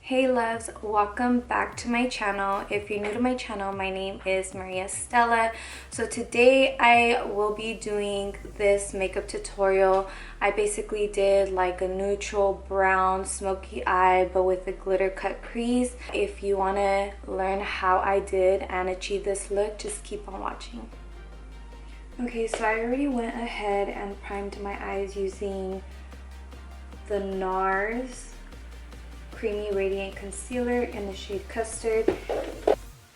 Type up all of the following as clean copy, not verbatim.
Hey loves, welcome back to my channel. If you're new to my channel, my name is Maria Stella. So today I will be doing this makeup tutorial. I basically did like a neutral brown smoky eye but with a glitter cut crease. If you want to learn how I did and achieve this look, just keep on watching. Okay, so I already went ahead and primed my eyes using the NARS Creamy Radiant Concealer in the shade Custard.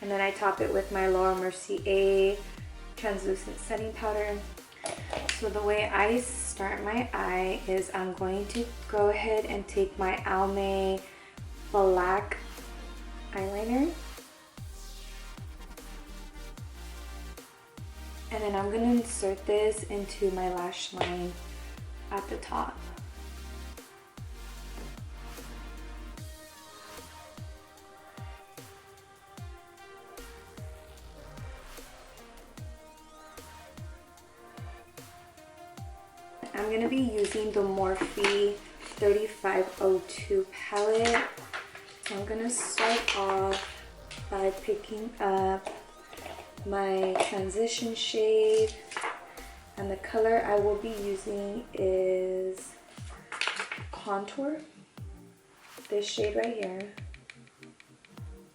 And then I top it with my Mercier Translucent Setting Powder. So the way I start my eye is I'm going to go ahead and take my Almay black eyeliner. And then I'm going to insert this into my lash line at the top. I'm going to be using the Morphe 3502 palette. So I'm going to start off by picking up my transition shade, and the color I will be using is Contour, this shade right here.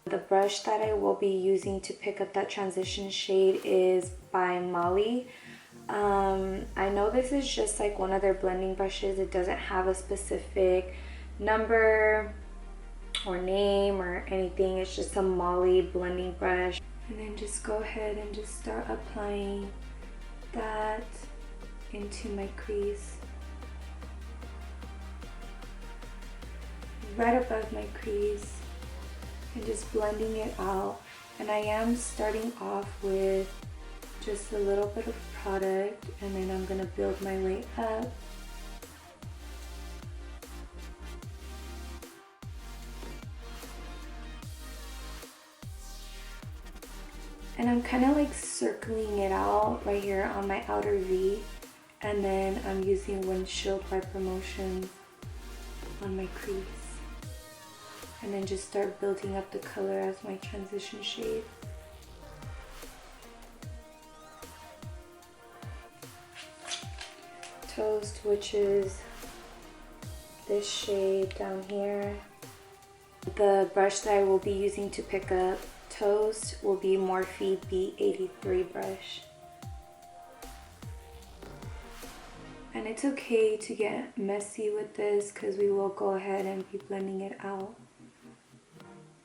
The brush that I will be using to pick up that transition shade is by Molly. I know this is just like one of their blending brushes. It doesn't have a specific number or name or anything. It's just a Molly blending brush. And then just go ahead and just start applying that into my crease. Right above my crease. And just blending it out. And I am starting off with just a little bit of product, and then I'm going to build my way up. And I'm kind of like circling it out right here on my outer V, and then I'm using windshield wiper motions on my crease, and then just start building up the color as my transition shade. Toast, which is this shade down here. The brush that I will be using to pick up Toast will be Morphe B83 brush. And it's okay to get messy with this because we will go ahead and be blending it out.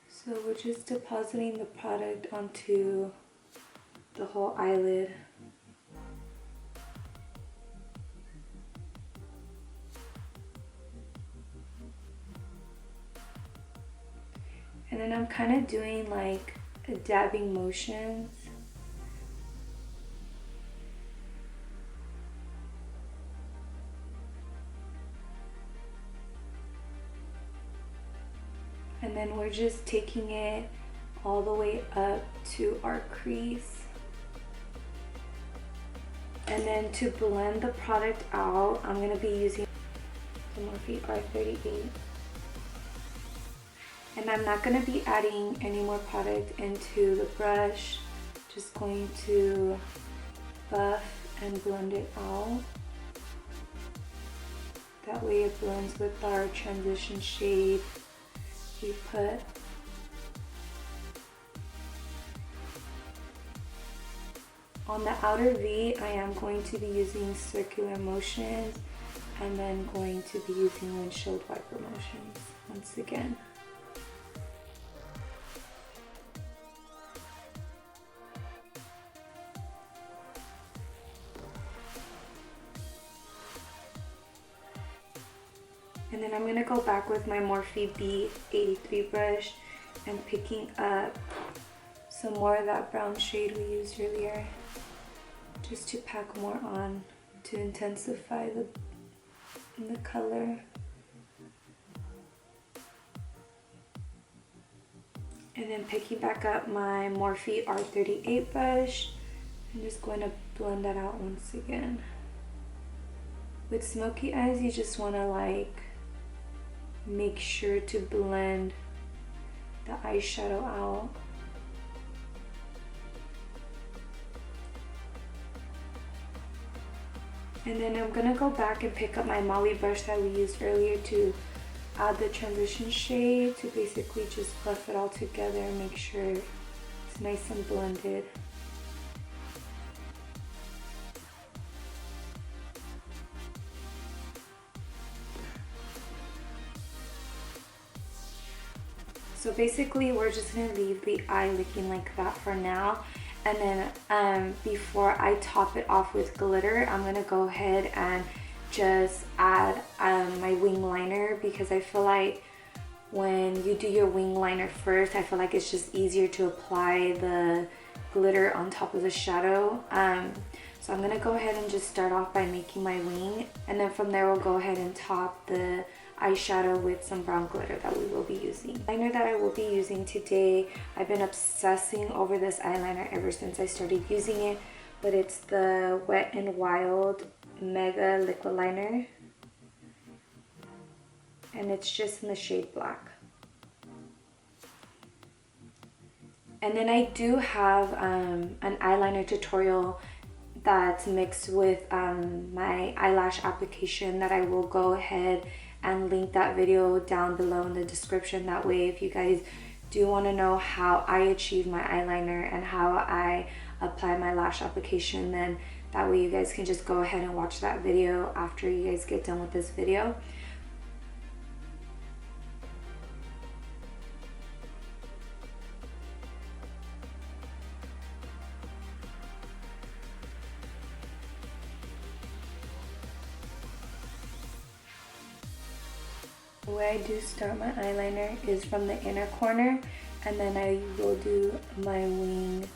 So we're just depositing the product onto the whole eyelid. And then I'm kind of doing like dabbing motions. And then we're just taking it all the way up to our crease. And then to blend the product out, I'm going to be using the Morphe R38. And I'm not going to be adding any more product into the brush. Just going to buff and blend it out. That way it blends with our transition shade we put. On the outer V, I am going to be using circular motions and then going to be using windshield wiper motions once again. And then I'm going to go back with my Morphe B83 brush and picking up some more of that brown shade we used earlier, just to pack more on to intensify the color. And then picking back up my Morphe R38 brush, I'm just going to blend that out once again. With smoky eyes, you just want to like make sure to blend the eyeshadow out. And then I'm gonna go back and pick up my Morphe brush that we used earlier to add the transition shade, to basically just buff it all together and make sure it's nice and blended. So basically we're just gonna leave the eye looking like that for now. And then before I top it off with glitter, I'm gonna go ahead and just add my wing liner, because I feel like when you do your wing liner first, I feel like it's just easier to apply the glitter on top of the shadow. So I'm gonna go ahead and just start off by making my wing, and then from there we'll go ahead and top the eyeshadow with some brown glitter that we will be using. The eyeliner that I will be using today, I've been obsessing over this eyeliner ever since I started using it, but it's the Wet n Wild Mega Liquid Liner, and it's just in the shade black. And then I do have an eyeliner tutorial that's mixed with my eyelash application that I will go ahead and link that video down below in the description. That way, if you guys do want to know how I achieve my eyeliner and how I apply my lash application, then that way you guys can just go ahead and watch that video after you guys get done with this video. The way I do start my eyeliner is from the inner corner, and then I will do my wing,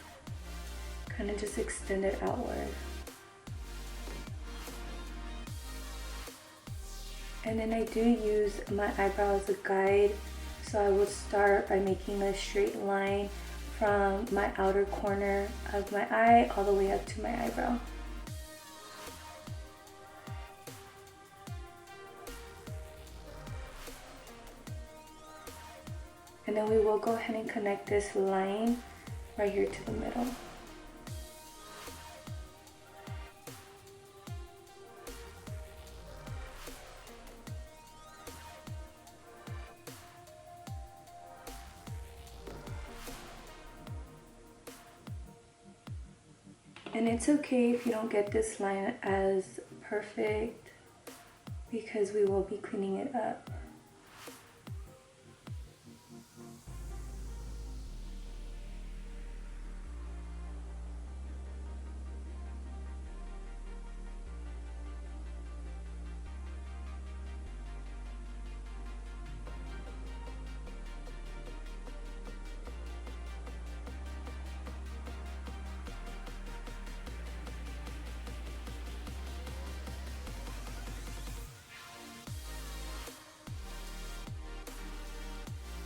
kind of just extend it outward. And then I do use my eyebrow as a guide, so I will start by making a straight line from my outer corner of my eye all the way up to my eyebrow. And then we will go ahead and connect this line right here to the middle. And it's okay if you don't get this line as perfect, because we will be cleaning it up.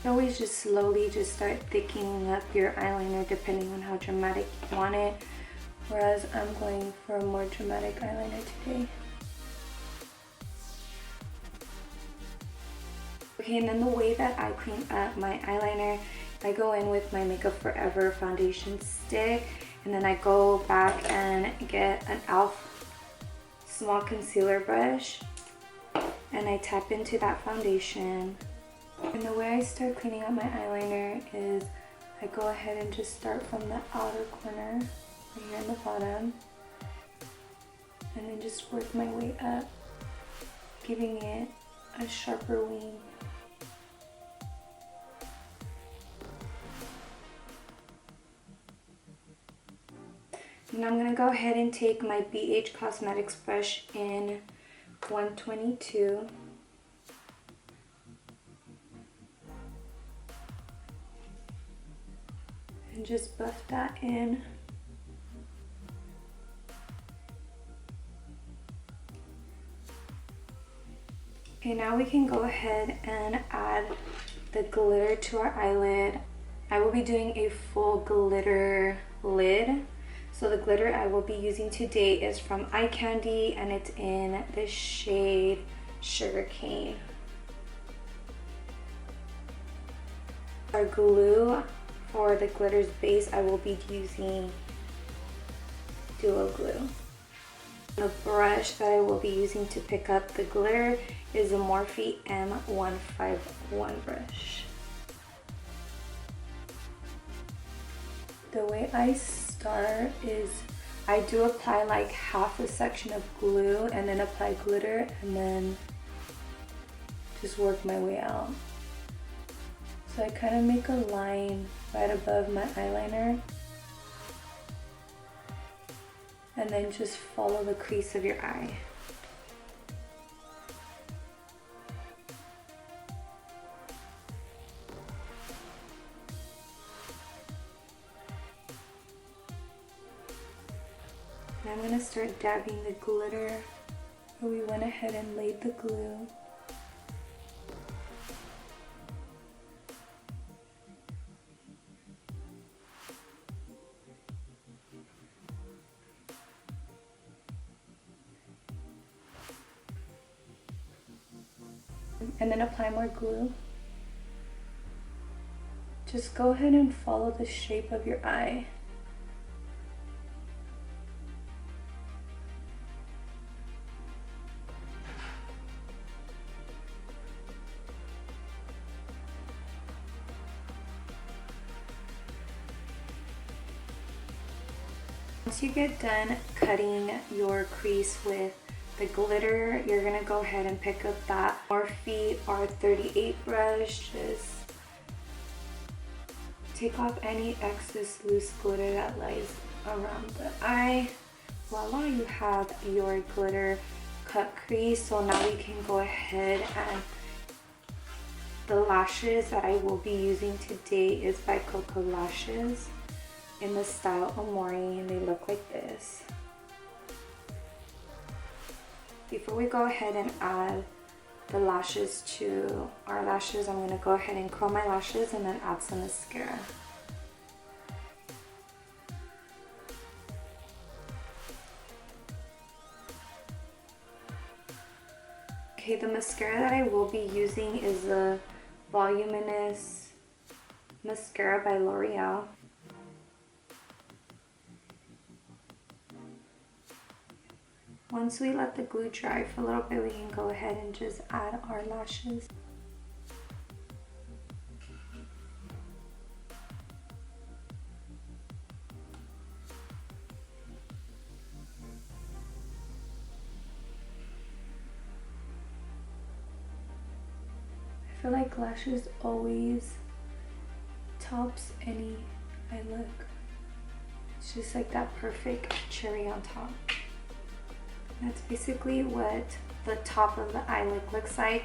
Always just slowly just start thickening up your eyeliner depending on how dramatic you want it, whereas I'm going for a more dramatic eyeliner today. Okay, and then the way that I clean up my eyeliner, I go in with my Makeup Forever foundation stick, and then I go back and get an e.l.f. small concealer brush, and I tap into that foundation. And the way I start cleaning up my eyeliner is I go ahead and just start from the outer corner, right here in the bottom, and then just work my way up, giving it a sharper wing. And I'm gonna go ahead and take my BH Cosmetics brush in 122. And just buff that in. Okay, now we can go ahead and add the glitter to our eyelid. I will be doing a full glitter lid. So the glitter I will be using today is from Kandy, and it's in the shade Sugar Cane. Our glue for the glitter's base, I will be using Duo Glue. The brush that I will be using to pick up the glitter is a Morphe M151 brush. The way I start is I do apply like half a section of glue and then apply glitter and then just work my way out. So I kind of make a line right above my eyeliner and then just follow the crease of your eye. And I'm going to start dabbing the glitter where we went ahead and laid the glue. And then apply more glue. Just go ahead and follow the shape of your eye. Once you get done cutting your crease with the glitter, you're gonna go ahead and pick up that Morphe R38 brush. Just take off any excess loose glitter that lies around the eye. Voila, you have your glitter cut crease. So now we can go ahead and the lashes that I will be using today is by Koko lashes in the style Amore, and they look like this. Before we go ahead and add the lashes to our lashes, I'm going to go ahead and curl my lashes and then add some mascara. Okay, the mascara that I will be using is the Voluminous mascara by L'Oreal. Once we let the glue dry for a little bit, we can go ahead and just add our lashes. I feel like lashes always tops any eye look. It's just like that perfect cherry on top. That's basically what the top of the eye look looks like.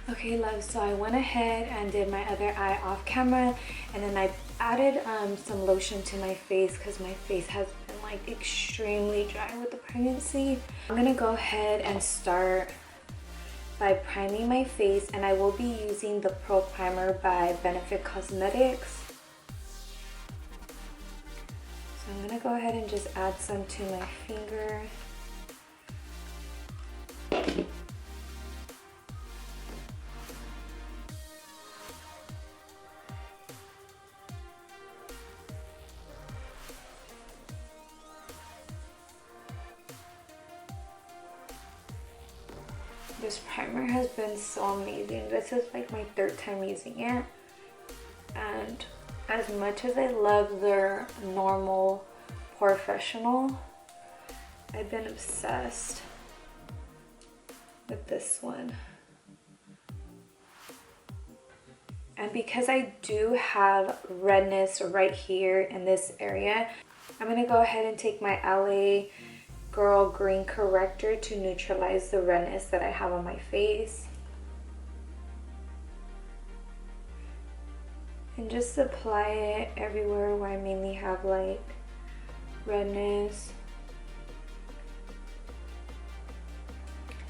Okay, love, so I went ahead and did my other eye off camera, and then I added some lotion to my face because my face has been like extremely dry with the pregnancy. I'm gonna go ahead and start by priming my face, and I will be using the Pro Primer by Benefit Cosmetics. So I'm gonna go ahead and just add some to my finger. This primer has been so amazing. This is like my third time using it, and as much as I love their normal Professional, I've been obsessed with this one. And because I do have redness right here in this area, I'm gonna go ahead and take my LA Girl Green Corrector to neutralize the redness that I have on my face. And just apply it everywhere where I mainly have like redness.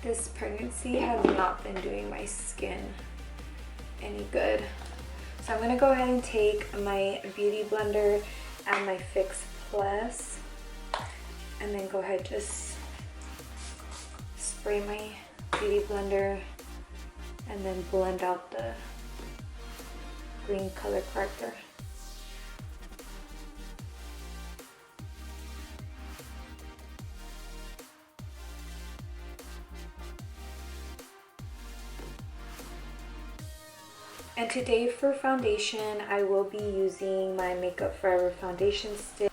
This pregnancy has not been doing my skin any good. So I'm gonna go ahead and take my Beauty Blender and my Fix Plus, and then go ahead just spray my Beauty Blender and then blend out the sparkling color corrector. And today for foundation, I will be using my Makeup Forever foundation stick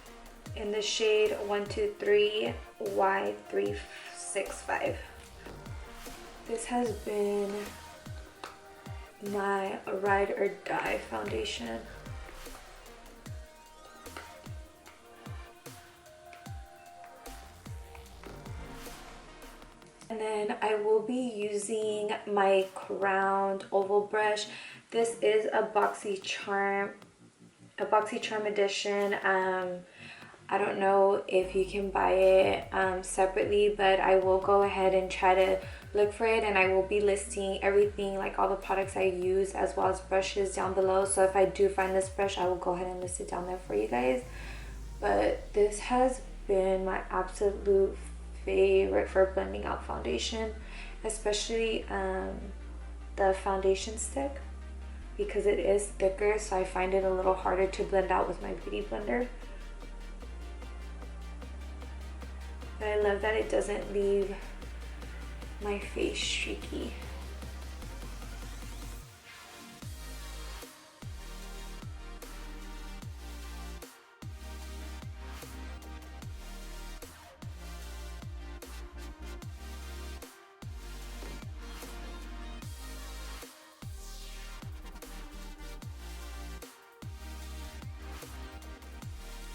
in the shade 123 Y365. This has been my ride or die foundation. And then I will be using my crowned oval brush. This is a BoxyCharm edition. I don't know if you can buy it separately, but I will go ahead and try to look for it, and I will be listing everything, like all the products I use as well as brushes, down below. So if I do find this brush, I will go ahead and list it down there for you guys. But this has been my absolute favorite for blending out foundation, especially the foundation stick, because it is thicker, so I find it a little harder to blend out with my beauty blender. But I love that it doesn't leave my face streaky.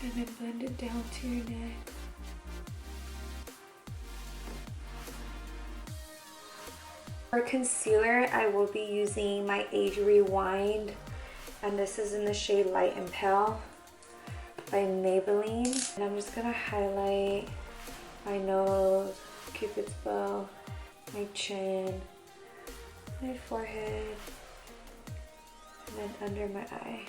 And then blend it down to your neck. For concealer, I will be using my Age Rewind, and this is in the shade Light and Pale by Maybelline. And I'm just gonna highlight my nose, Cupid's bow, my chin, my forehead, and then under my eye.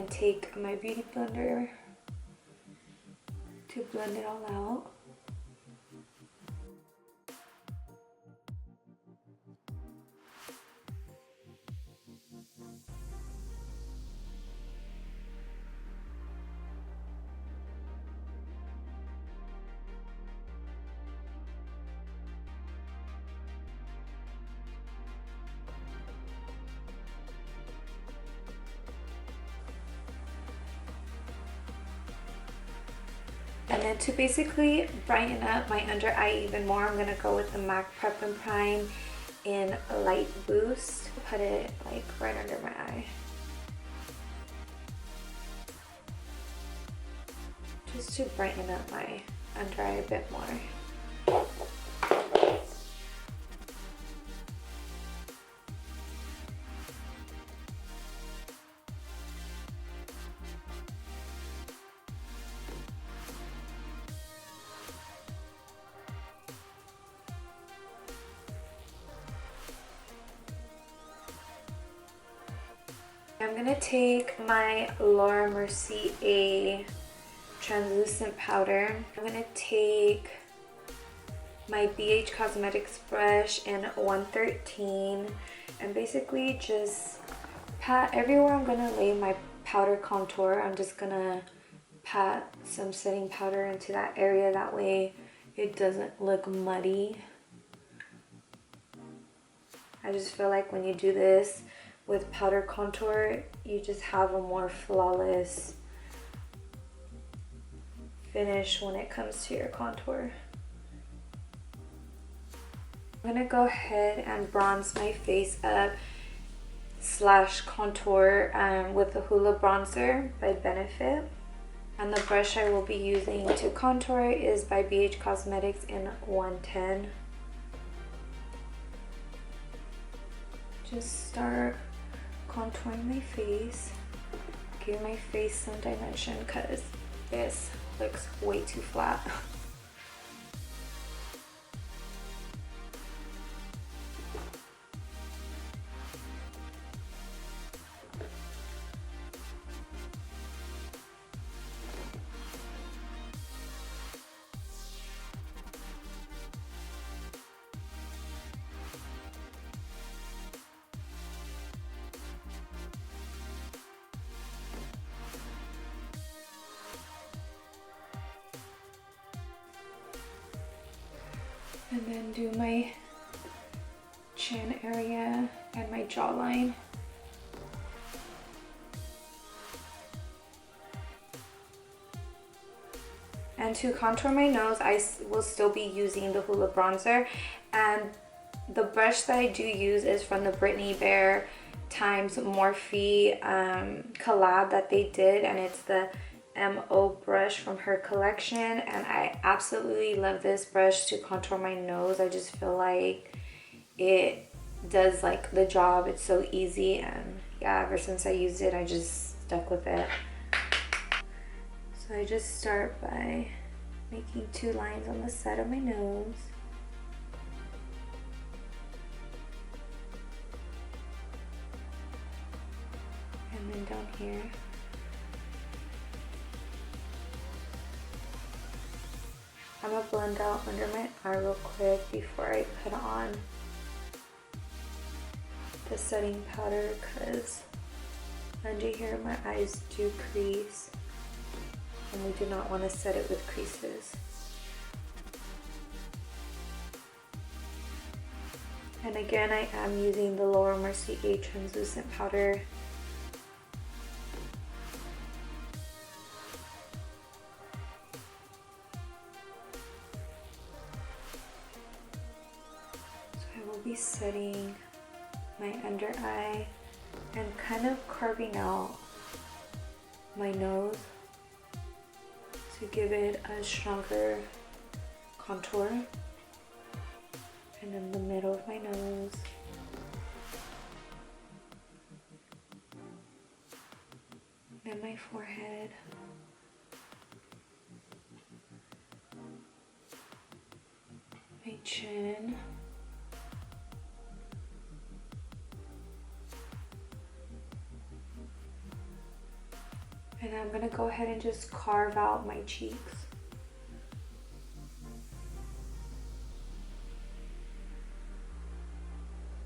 And take my beauty blender to blend it all out. And then to basically brighten up my under eye even more, I'm gonna go with the MAC Prep+Prime in Light Boost. Put it like right under my eye, just to brighten up my under eye a bit more. I'm gonna take my Laura Mercier translucent powder. I'm gonna take my BH Cosmetics brush in 113 and basically just pat everywhere I'm gonna lay my powder contour. I'm just gonna pat some setting powder into that area, that way it doesn't look muddy. I just feel like when you do this with powder contour, you just have a more flawless finish when it comes to your contour. I'm gonna go ahead and bronze my face up slash contour with the Hoola bronzer by Benefit. And the brush I will be using to contour is by BH Cosmetics in 110. Just start contouring my face, give my face some dimension because this looks way too flat. And then do my chin area and my jawline. And to contour my nose, I will still be using the Hoola bronzer. And the brush that I do use is from the Brittany Bear times Morphe collab that they did. And it's the MO brush from her collection. And I absolutely love this brush to contour my nose. I just feel like it does like the job. It's so easy. And yeah, ever since I used it, I just stuck with it. So I just start by making 2 lines on the side of my nose. And then down here. I'm gonna blend out under my eye real quick before I put on the setting powder, because under here my eyes do crease. And we do not want to set it with creases. And again, I am using the Lower Mercier translucent powder. So I will be setting my under eye and kind of carving out my nose to give it a stronger contour, and then the middle of my nose, then my forehead, my chin, and I'm gonna go ahead and just carve out my cheeks.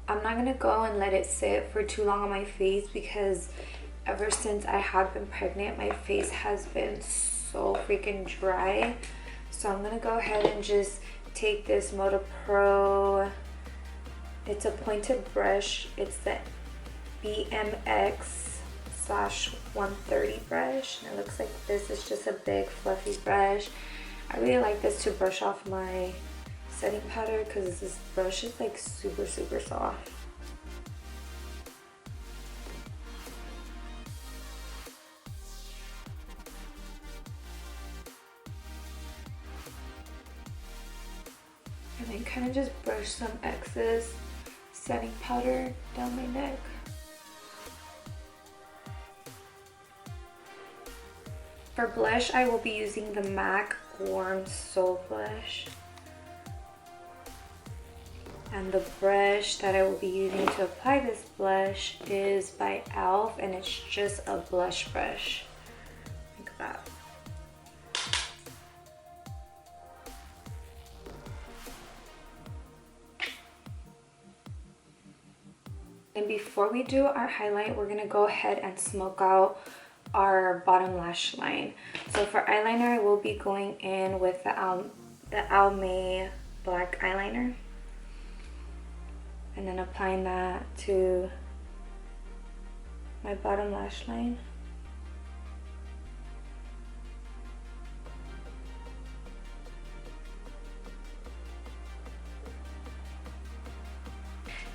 I'm not gonna go and let it sit for too long on my face, because ever since I have been pregnant, my face has been so freaking dry. So I'm gonna go ahead and just take this Moda Pro, it's a pointed brush, it's the BMX/130 brush, and it looks like this. Is just a big fluffy brush. I really like this to brush off my setting powder, because this brush is like super soft. And then kind of just brush some excess setting powder down my neck. For blush, I will be using the MAC Warm Soul Blush. And the brush that I will be using to apply this blush is by e.l.f. and it's just a blush brush. Like that. And before we do our highlight, we're gonna go ahead and smoke out our bottom lash line. So for eyeliner, I will be going in with the Almay black eyeliner. And then applying that to my bottom lash line.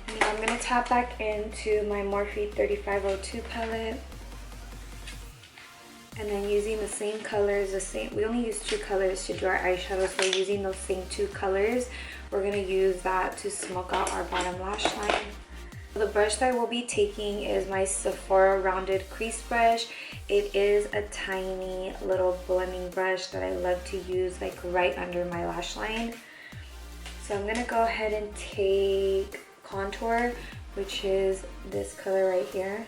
And then I'm going to tap back into my Morphe 3502 palette. And then using the same colors, we only use 2 colors to do our eyeshadow, so using those same 2 colors, we're going to use that to smoke out our bottom lash line. The brush that I will be taking is my Sephora Rounded Crease Brush. It is a tiny little blending brush that I love to use like right under my lash line. So I'm going to go ahead and take Contour, which is this color right here.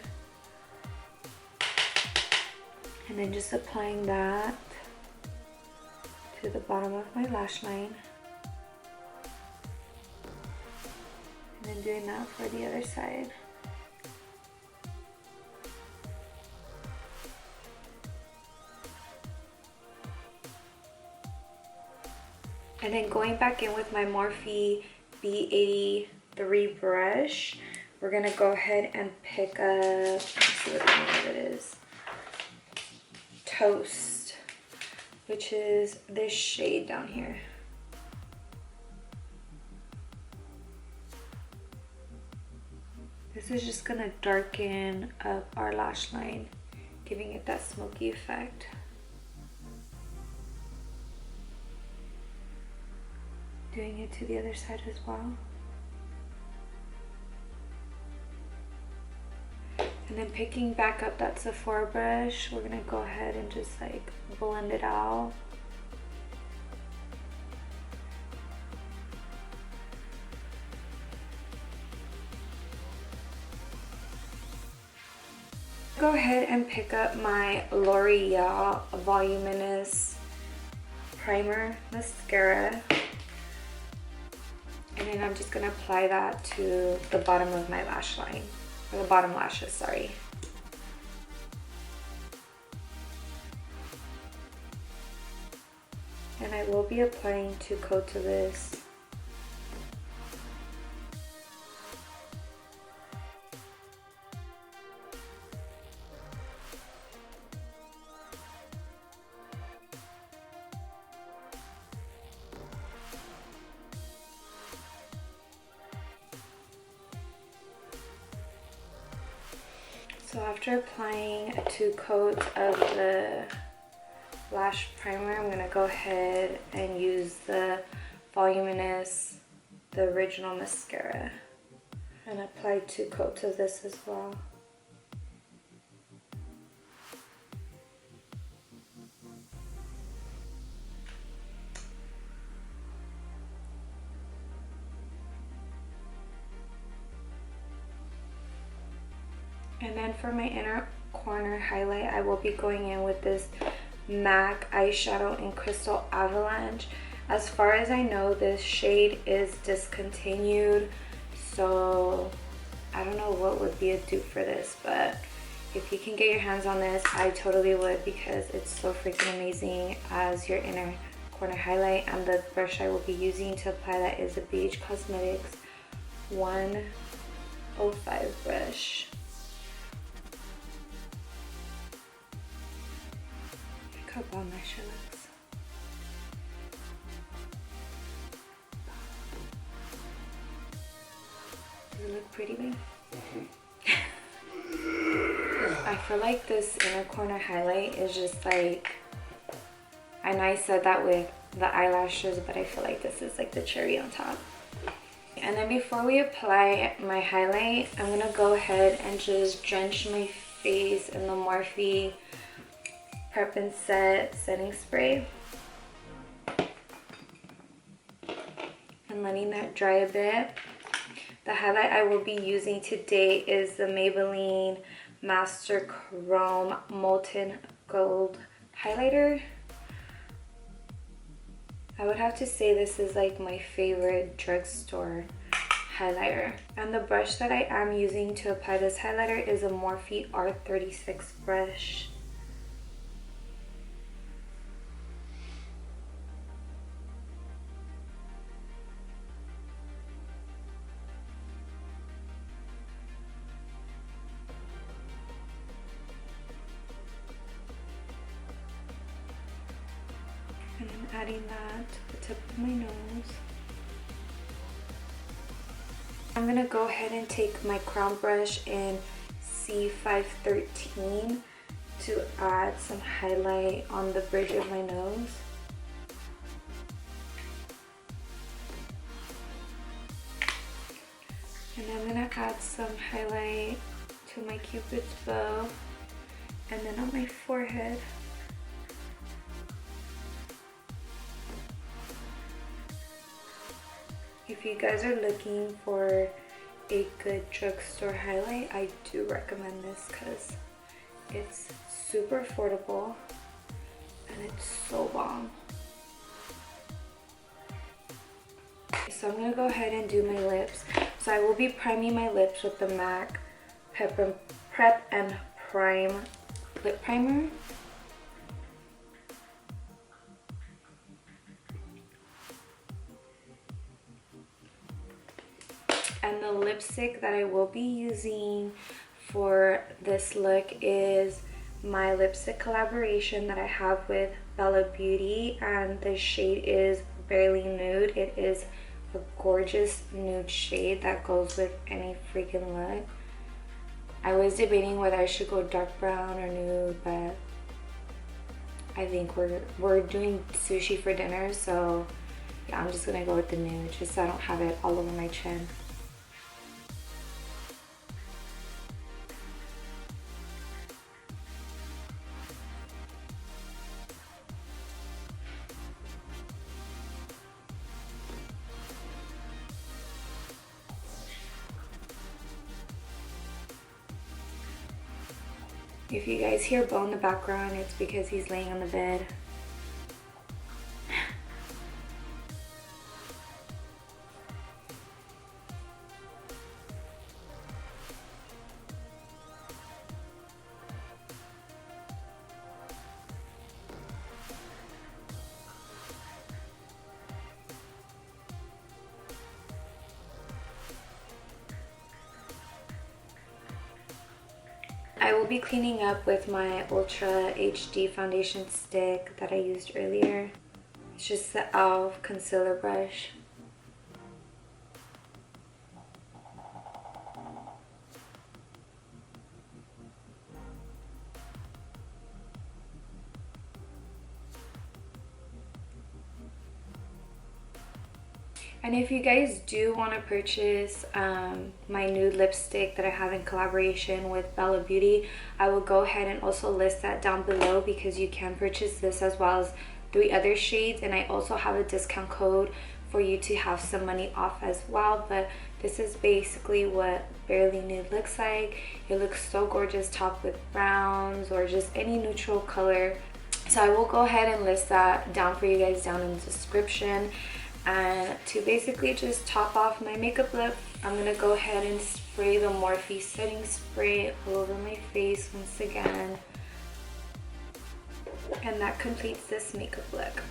And then just applying that to the bottom of my lash line. And then doing that for the other side. And then going back in with my Morphe B83 brush, we're gonna go ahead and pick up, let's see what the name of it is, Toast, which is this shade down here. This is just gonna darken up our lash line, giving it that smoky effect. Doing it to the other side as well. And then picking back up that Sephora brush, we're gonna go ahead and just like blend it out. Go ahead and pick up my L'Oreal Voluminous Primer Mascara. And then I'm just gonna apply that to the bottom of my lash line, or the bottom lashes, sorry. And I will be applying 2 coats of this. So after applying 2 coats of the lash primer, I'm going to go ahead and use the Voluminous, the original mascara, and apply 2 coats of this as well. And then for my inner corner highlight, I will be going in with this MAC eyeshadow in Crystal Avalanche. As far as I know, this shade is discontinued, so I don't know what would be a dupe for this, but if you can get your hands on this, I totally would, because it's so freaking amazing as your inner corner highlight. And the brush I will be using to apply that is a BH Cosmetics 105 brush. Look how bomb that shit looks. Does it look pretty, babe? I feel like this inner corner highlight is just like, I know I said that with the eyelashes, but I feel like this is like the cherry on top. And then before we apply my highlight, I'm gonna go ahead and just drench my face in the Morphe Prep and Set setting spray and letting that dry a bit. The highlight I will be using today is the Maybelline Master Chrome Molten Gold highlighter. I would have to say this is like my favorite drugstore highlighter. And the brush that I am using to apply this highlighter is a Morphe R36 brush. And I'm adding that to the tip of my nose. I'm going to go ahead and take my crown brush in C513 to add some highlight on the bridge of my nose. And I'm going to add some highlight to my Cupid's bow and then on my forehead. If you guys are looking for a good drugstore highlight, I do recommend this because it's super affordable and it's so bomb. So I'm going to go ahead and do my lips. So I will be priming my lips with the MAC Prep and Prime lip primer. And the lipstick that I will be using for this look is my lipstick collaboration that I have with Bella Beauty, and the shade is Barely Nude. It is a gorgeous nude shade that goes with any freaking look. I was debating whether I should go dark brown or nude, but I think we're doing sushi for dinner, so yeah, I'm just gonna go with the nude just so I don't have it all over my chin. If you guys hear Bo in the background, it's because he's laying on the bed. I will be cleaning up with my Ultra HD foundation stick that I used earlier. It's just the e.l.f. concealer brush. And if you guys do want to purchase my nude lipstick that I have in collaboration with Bella Beauty, I will go ahead and also list that down below, because you can purchase this as well as 3 other shades, and I also have a discount code for you to have some money off as well. But this is basically what Barely Nude looks like. It looks so gorgeous topped with browns or just any neutral color. So I will go ahead and list that down for you guys down in the description. And to basically just top off my makeup look, I'm going to go ahead and spray the Morphe setting spray all over my face once again. And that completes this makeup look.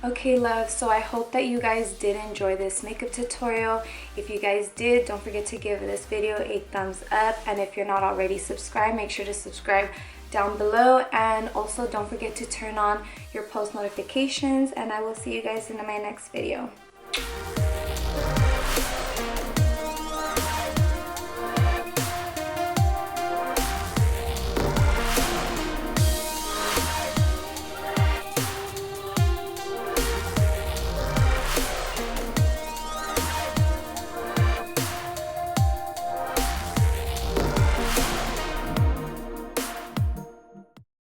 Okay, love, so I hope that you guys did enjoy this makeup tutorial. If you guys did, don't forget to give this video a thumbs up. And if you're not already subscribed, make sure to subscribe down below, and also don't forget to turn on your post notifications, and I will see you guys in my next video.